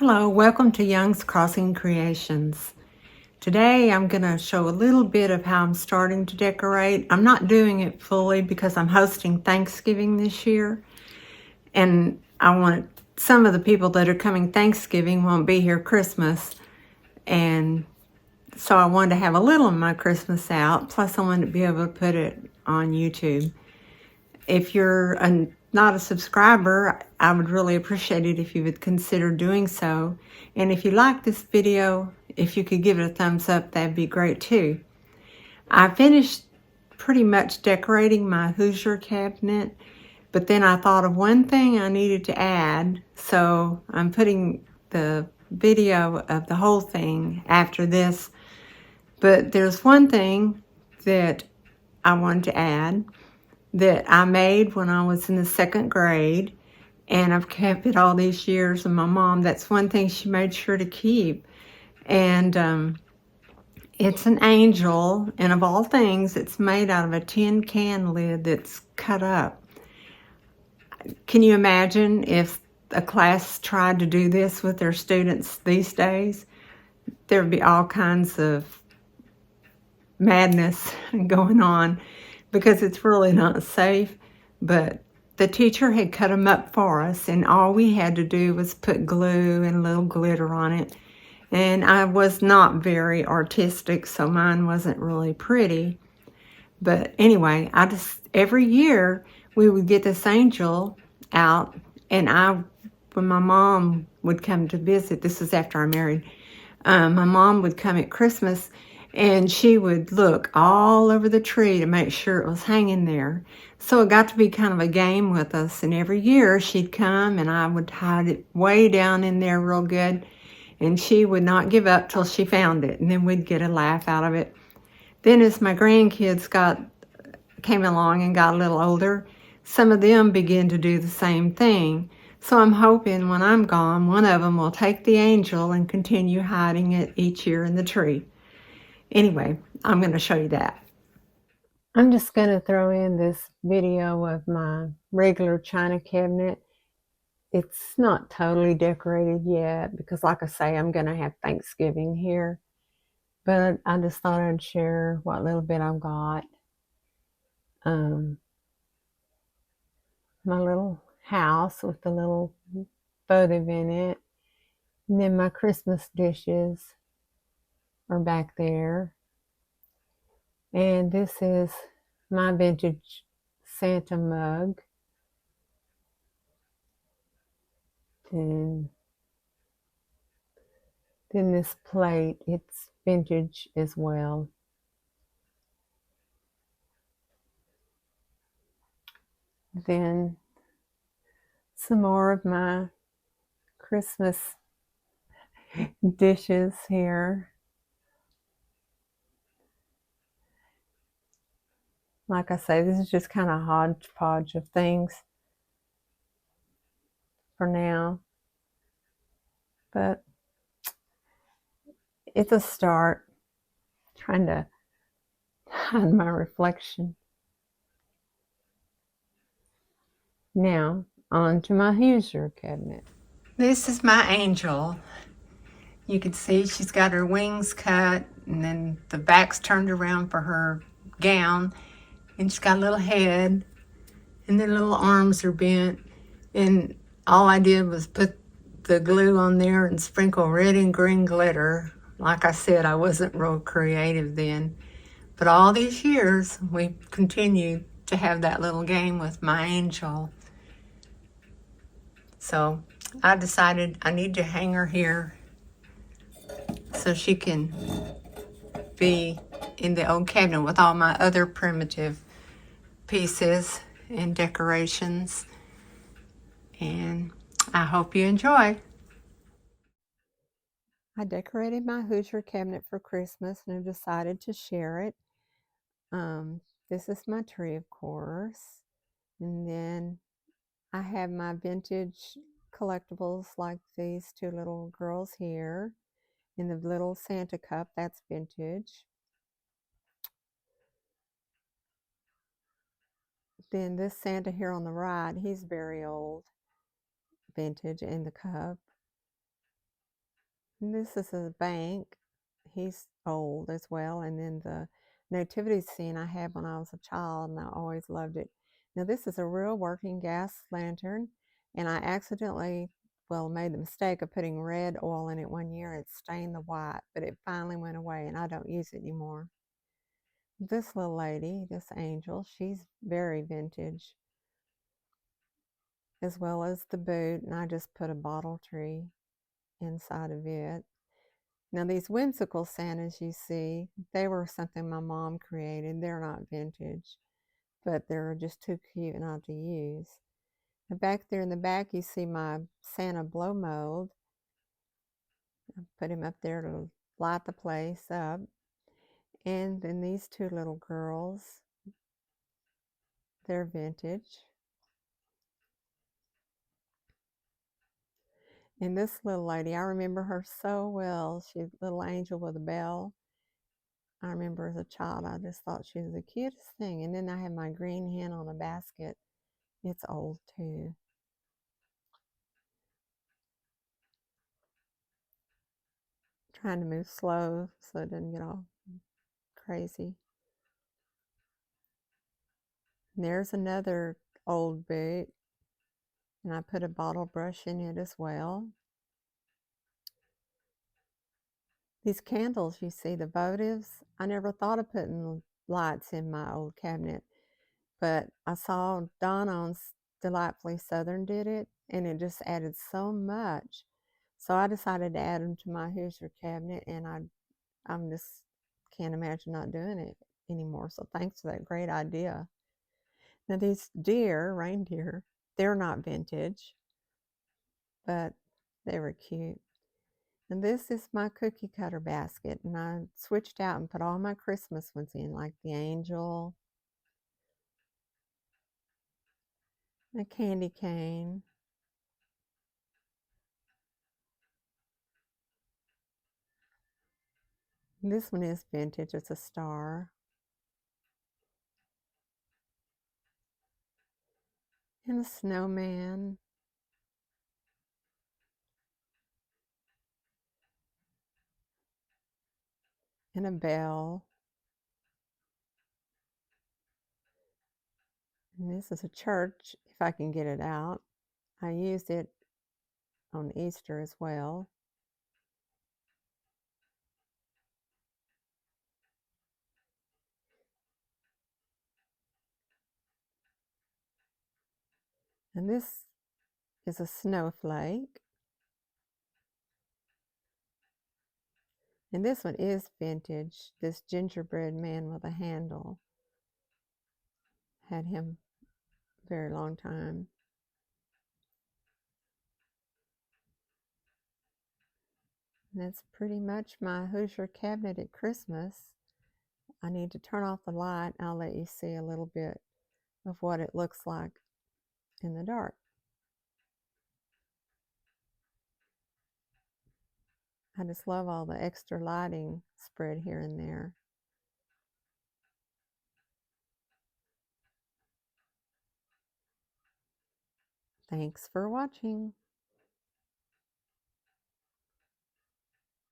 Hello, welcome to Young's Crossing Creations. Today I'm going to show a little bit of how I'm starting to decorate. I'm not doing it fully because I'm hosting Thanksgiving this year, and I want some of the people that are coming Thanksgiving won't be here Christmas, and so I wanted to have a little of my Christmas out, plus I wanted to be able to put it on YouTube. If you're not a subscriber, I would really appreciate it if you would consider doing so. And if you like this video, if you could give it a thumbs up, that'd be great too. I finished pretty much decorating my Hoosier cabinet, but then I thought of one thing I needed to add, so I'm putting the video of the whole thing after this. But there's one thing that I wanted to add that I made when I was in the 2nd grade, and I've kept it all these years. And my mom, that's one thing she made sure to keep. And it's an angel, and of all things, it's made out of a tin can lid that's cut up. Can you imagine if a class tried to do this with their students these days? There would be all kinds of madness going on, because it's really not safe. But the teacher had cut them up for us, and all we had to do was put glue and a little glitter on it. And I was not very artistic, so mine wasn't really pretty. But anyway, every year we would get this angel out, and when my mom would come to visit, this is after I married, my mom would come at Christmas, and she would look all over the tree to make sure it was hanging there. So it got to be kind of a game with us, and every year she'd come and I would hide it way down in there real good, and she would not give up till she found it, and then we'd get a laugh out of it. Then as my grandkids came along and got a little older, some of them began to do the same thing. So I'm hoping when I'm gone, one of them will take the angel and continue hiding it each year in the tree. Anyway, I'm going to show you that. I'm just going to throw in this video of my regular china cabinet. It's not totally decorated yet because, like I say, I'm going to have Thanksgiving here. But I just thought I'd share what little bit I've got. My little house with the little votive in it. And then my Christmas dishes are back there. And this is my vintage Santa mug. And then this plate, it's vintage as well. Then some more of my Christmas dishes here. Like I say, this is just kind of a hodgepodge of things for now. But it's a start. Trying to hide my reflection. Now, on to my Hoosier cabinet. This is my angel. You can see she's got her wings cut, and then the back's turned around for her gown, and she's got a little head, and their little arms are bent, and all I did was put the glue on there and sprinkle red and green glitter. Like I said, I wasn't real creative then, but all these years we've continued to have that little game with my angel. So I decided I need to hang her here so she can be in the old cabinet with all my other primitive pieces and decorations. And I hope you enjoy. I decorated my Hoosier cabinet for Christmas and I decided to share it. This is my tree, of course. And then I have my vintage collectibles like these two little girls here. In the little Santa cup, that's vintage. Then this Santa here on the right, he's very old, vintage in the cup. And this is a bank. He's old as well. And then the nativity scene I had when I was a child, and I always loved it. Now this is a real working gas lantern, and I accidentally, well, made the mistake of putting red oil in it one year. It stained the white, but it finally went away, and I don't use it anymore. This little lady, this angel, she's very vintage, as well as the boot, and I just put a bottle tree inside of it. Now these whimsical Santas you see, they were something my mom created. They're not vintage, but they're just too cute not to use. And back there in the back you see my Santa blow mold. I put him up there to light the place up. And then these two little girls, they're vintage. And this little lady, I remember her so well. She's a little angel with a bell. I remember as a child, I just thought she was the cutest thing. And then I have my green hen on a basket. It's old too. Trying to move slow so it doesn't get all crazy. And there's another old boot, and I put a bottle brush in it as well. These candles you see, the votives, I never thought of putting lights in my old cabinet, but I saw Don on Delightfully Southern did it, and it just added so much. So I decided to add them to my Hoosier cabinet, and I'm just can't imagine not doing it anymore. So thanks for that great idea. Now these reindeer, they're not vintage, but they were cute. And this is my cookie cutter basket, and I switched out and put all my Christmas ones in, like the angel, the candy cane, and this one is vintage, it's a star, and a snowman, and a bell. And this is a church, if I can get it out. I used it on Easter as well. And this is a snowflake. And this one is vintage. This gingerbread man with a handle. Had him a very long time. And that's pretty much my Hoosier cabinet at Christmas. I need to turn off the light. I'll let you see a little bit of what it looks like in the dark. I just love all the extra lighting spread here and there. Thanks for watching.